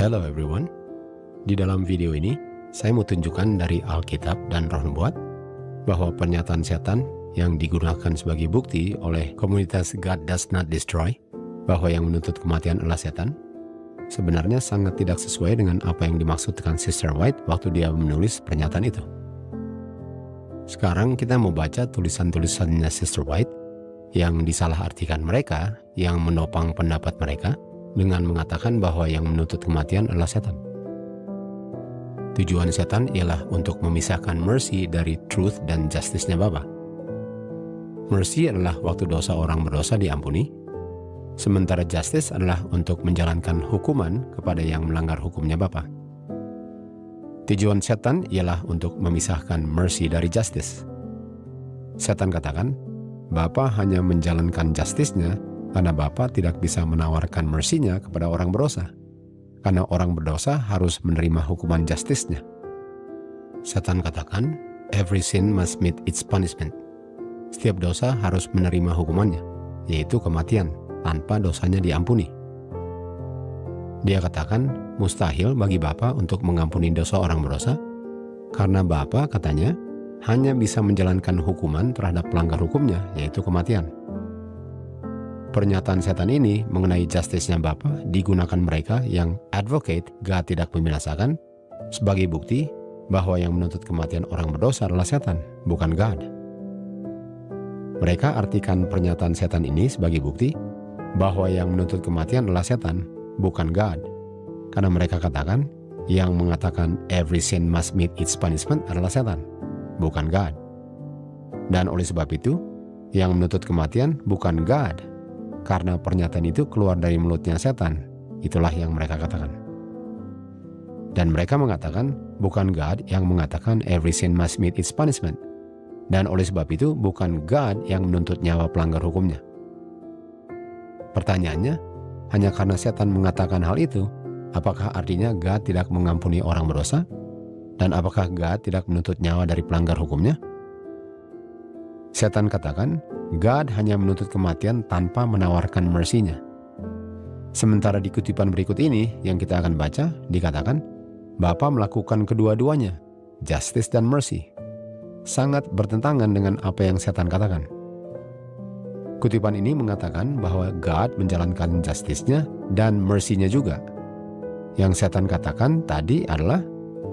Hello everyone. Di dalam video ini, saya mau tunjukkan dari Alkitab dan Roh Nubuat bahwa pernyataan setan yang digunakan sebagai bukti oleh komunitas God Does Not Destroy, bahwa yang menuntut kematian adalah setan, sebenarnya sangat tidak sesuai dengan apa yang dimaksudkan Sister White waktu dia menulis pernyataan itu. Sekarang kita mau baca tulisan-tulisannya Sister White yang disalahartikan mereka, yang menopang pendapat mereka, dengan mengatakan bahwa yang menuntut kematian adalah setan. Tujuan setan ialah untuk memisahkan mercy dari truth dan justice-nya Bapa. Mercy adalah waktu dosa orang berdosa diampuni, sementara justice adalah untuk menjalankan hukuman kepada yang melanggar hukumnya Bapa. Tujuan setan ialah untuk memisahkan mercy dari justice. Setan katakan, Bapa hanya menjalankan justice-nya karena Bapa tidak bisa menawarkan mercy-nya kepada orang berdosa. Karena orang berdosa harus menerima hukuman justice-nya. Setan katakan, every sin must meet its punishment. Setiap dosa harus menerima hukumannya, yaitu kematian, tanpa dosanya diampuni. Dia katakan, mustahil bagi Bapa untuk mengampuni dosa orang berdosa, karena Bapa katanya hanya bisa menjalankan hukuman terhadap pelanggar hukumnya, yaitu kematian. Pernyataan setan ini mengenai justice-nya Bapa digunakan mereka yang advocate God tidak membinasakan sebagai bukti bahwa yang menuntut kematian orang berdosa adalah setan, bukan God. Mereka artikan pernyataan setan ini sebagai bukti bahwa yang menuntut kematian adalah setan, bukan God. Karena mereka katakan yang mengatakan every sin must meet its punishment adalah setan, bukan God. Dan oleh sebab itu, yang menuntut kematian bukan God. Karena pernyataan itu keluar dari mulutnya setan. Itulah yang mereka katakan. Dan mereka mengatakan bukan God yang mengatakan every sin must meet its punishment. Dan oleh sebab itu bukan God yang menuntut nyawa pelanggar hukumnya. Pertanyaannya, hanya karena setan mengatakan hal itu, apakah artinya God tidak mengampuni orang berdosa? Dan apakah God tidak menuntut nyawa dari pelanggar hukumnya? Setan katakan, God hanya menuntut kematian tanpa menawarkan mercy-nya. Sementara di kutipan berikut ini yang kita akan baca, dikatakan, Bapa melakukan kedua-duanya, justice dan mercy. Sangat bertentangan dengan apa yang setan katakan. Kutipan ini mengatakan bahwa God menjalankan justice-nya dan mercy-nya juga. Yang setan katakan tadi adalah,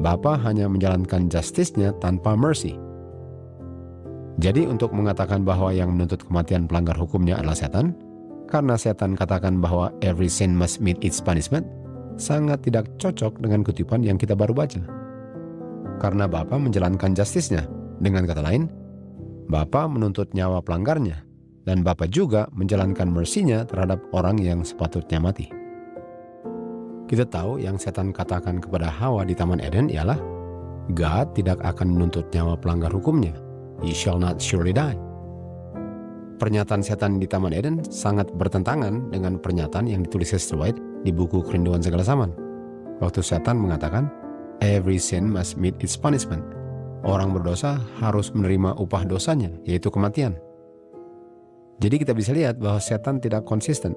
Bapa hanya menjalankan justice-nya tanpa mercy. Jadi untuk mengatakan bahwa yang menuntut kematian pelanggar hukumnya adalah setan, karena setan katakan bahwa every sin must meet its punishment, sangat tidak cocok dengan kutipan yang kita baru baca. Karena Bapa menjalankan justice-nya, dengan kata lain, Bapa menuntut nyawa pelanggarnya, dan Bapa juga menjalankan mercy-nya terhadap orang yang sepatutnya mati. Kita tahu yang setan katakan kepada Hawa di Taman Eden ialah, God tidak akan menuntut nyawa pelanggar hukumnya. Ye shall not surely die. Pernyataan setan di Taman Eden sangat bertentangan dengan pernyataan yang ditulis Sister White di buku Kerinduan Segala Zaman. Waktu setan mengatakan, every sin must meet its punishment. Orang berdosa harus menerima upah dosanya, yaitu kematian. Jadi kita bisa lihat bahwa setan tidak konsisten.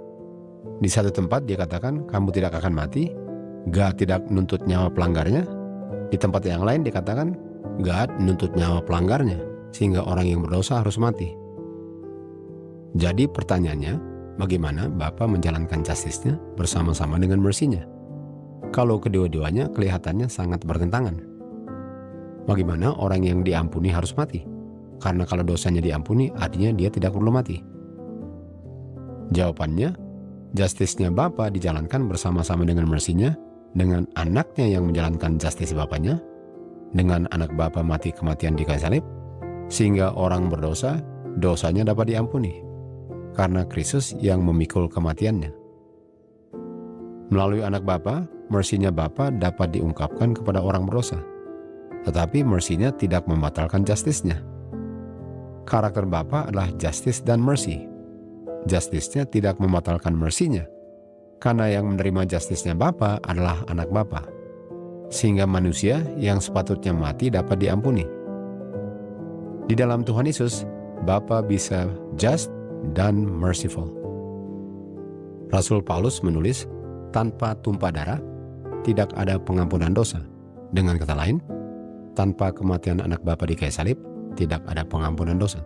Di satu tempat dia katakan, kamu tidak akan mati. God tidak menuntut nyawa pelanggarnya. Di tempat yang lain dia katakan, God menuntut nyawa pelanggarnya, sehingga orang yang berdosa harus mati. Jadi pertanyaannya, bagaimana Bapa menjalankan justice-nya bersama-sama dengan mercy-nya? Kalau kedua-duanya kelihatannya sangat bertentangan. Bagaimana orang yang diampuni harus mati? Karena kalau dosanya diampuni, artinya dia tidak perlu mati. Jawabannya, justice-nya Bapa dijalankan bersama-sama dengan mercy-nya, dengan anaknya yang menjalankan justice Bapanya, dengan anak Bapa mati kematian di kayu salib, sehingga orang berdosa, dosanya dapat diampuni, karena Kristus yang memikul kematiannya. Melalui anak Bapa, mercy-nya Bapa dapat diungkapkan kepada orang berdosa. Tetapi mercy-nya tidak membatalkan justice-nya. Karakter Bapa adalah justice dan mercy. Justice-nya tidak membatalkan mercy-nya, karena yang menerima justice-nya Bapa adalah anak Bapa, sehingga manusia yang sepatutnya mati dapat diampuni. Di dalam Tuhan Yesus, Bapa bisa just dan merciful. Rasul Paulus menulis, tanpa tumpah darah, tidak ada pengampunan dosa. Dengan kata lain, tanpa kematian anak Bapa di kayu salib, tidak ada pengampunan dosa.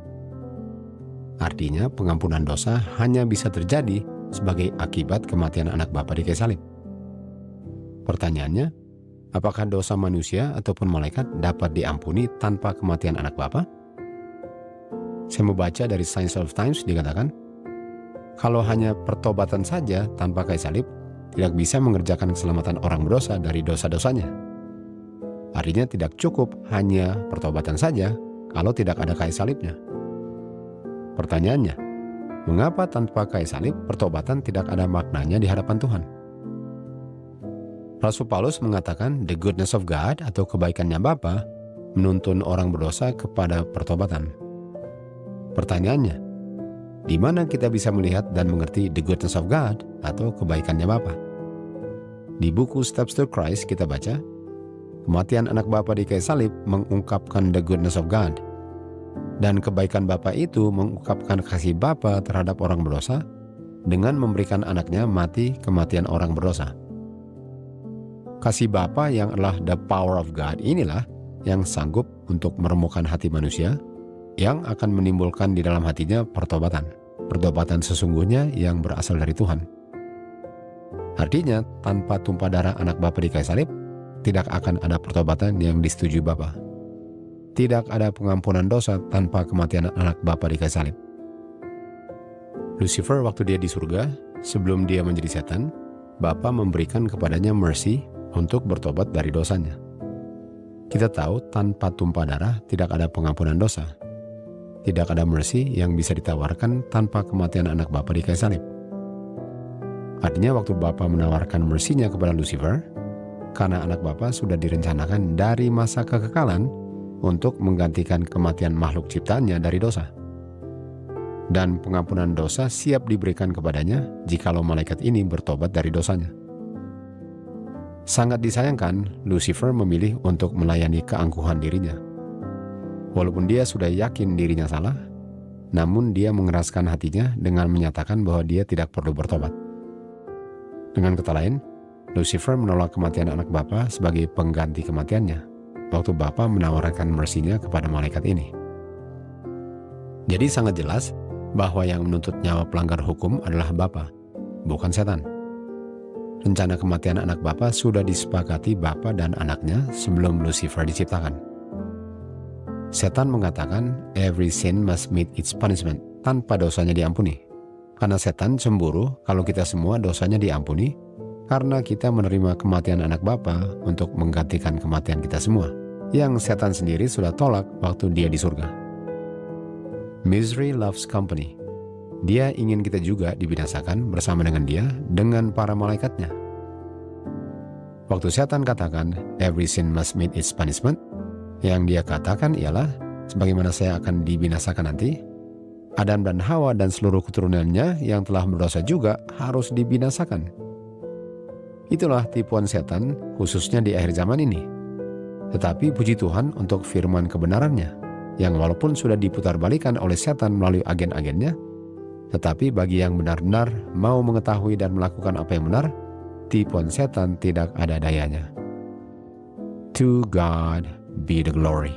Artinya pengampunan dosa hanya bisa terjadi sebagai akibat kematian anak Bapa di kayu salib. Pertanyaannya, apakah dosa manusia ataupun malaikat dapat diampuni tanpa kematian anak Bapa? Saya membaca dari Science of Times dikatakan, kalau hanya pertobatan saja tanpa kayu salib, tidak bisa mengerjakan keselamatan orang berdosa dari dosa-dosanya. Artinya tidak cukup hanya pertobatan saja kalau tidak ada kayu salibnya. Pertanyaannya, mengapa tanpa kayu salib pertobatan tidak ada maknanya di hadapan Tuhan? Rasul Paulus mengatakan the goodness of God atau kebaikannya Bapa menuntun orang berdosa kepada pertobatan. Pertanyaannya, di mana kita bisa melihat dan mengerti the goodness of God atau kebaikannya Bapa? Di buku Steps to Christ kita baca, kematian anak Bapa di kayu salib mengungkapkan the goodness of God. Dan kebaikan Bapa itu mengungkapkan kasih Bapa terhadap orang berdosa dengan memberikan anaknya mati kematian orang berdosa. Kasih Bapa yang adalah the power of God inilah yang sanggup untuk meremukkan hati manusia yang akan menimbulkan di dalam hatinya pertobatan. Pertobatan sesungguhnya yang berasal dari Tuhan. Artinya, tanpa tumpah darah anak Bapa di kayu salib, tidak akan ada pertobatan yang disetujui Bapa. Tidak ada pengampunan dosa tanpa kematian anak Bapa di kayu salib. Lucifer waktu dia di surga, sebelum dia menjadi setan, Bapa memberikan kepadanya mercy untuk bertobat dari dosanya. Kita tahu tanpa tumpah darah tidak ada pengampunan dosa. Tidak ada mercy yang bisa ditawarkan tanpa kematian anak Bapa di kayu salib. Artinya waktu Bapa menawarkan mercy-nya kepada Lucifer, karena anak Bapa sudah direncanakan dari masa kekekalan untuk menggantikan kematian makhluk ciptaannya dari dosa. Dan pengampunan dosa siap diberikan kepadanya jikalau malaikat ini bertobat dari dosanya. Sangat disayangkan, Lucifer memilih untuk melayani keangkuhan dirinya. Walaupun dia sudah yakin dirinya salah, namun dia mengeraskan hatinya dengan menyatakan bahwa dia tidak perlu bertobat. Dengan kata lain, Lucifer menolak kematian anak Bapa sebagai pengganti kematiannya, waktu Bapa menawarkan mercy-nya kepada malaikat ini. Jadi sangat jelas bahwa yang menuntut nyawa pelanggar hukum adalah Bapa, bukan setan. Rencana kematian anak Bapa sudah disepakati Bapa dan anaknya sebelum Lucifer diciptakan. Setan mengatakan every sin must meet its punishment, tanpa dosanya diampuni. Karena setan cemburu kalau kita semua dosanya diampuni, karena kita menerima kematian anak Bapa untuk menggantikan kematian kita semua, yang setan sendiri sudah tolak waktu dia di surga. Misery loves company. Dia ingin kita juga dibinasakan bersama dengan dia, dengan para malaikatnya. Waktu setan katakan every sin must meet its punishment, yang dia katakan ialah, sebagaimana saya akan dibinasakan nanti, Adam dan Hawa dan seluruh keturunannya yang telah berdosa juga harus dibinasakan. Itulah tipuan setan khususnya di akhir zaman ini. Tetapi puji Tuhan untuk firman kebenarannya, yang walaupun sudah diputar-balikan oleh setan melalui agen-agennya, tetapi bagi yang benar-benar mau mengetahui dan melakukan apa yang benar, tipuan setan tidak ada dayanya. To God be the glory.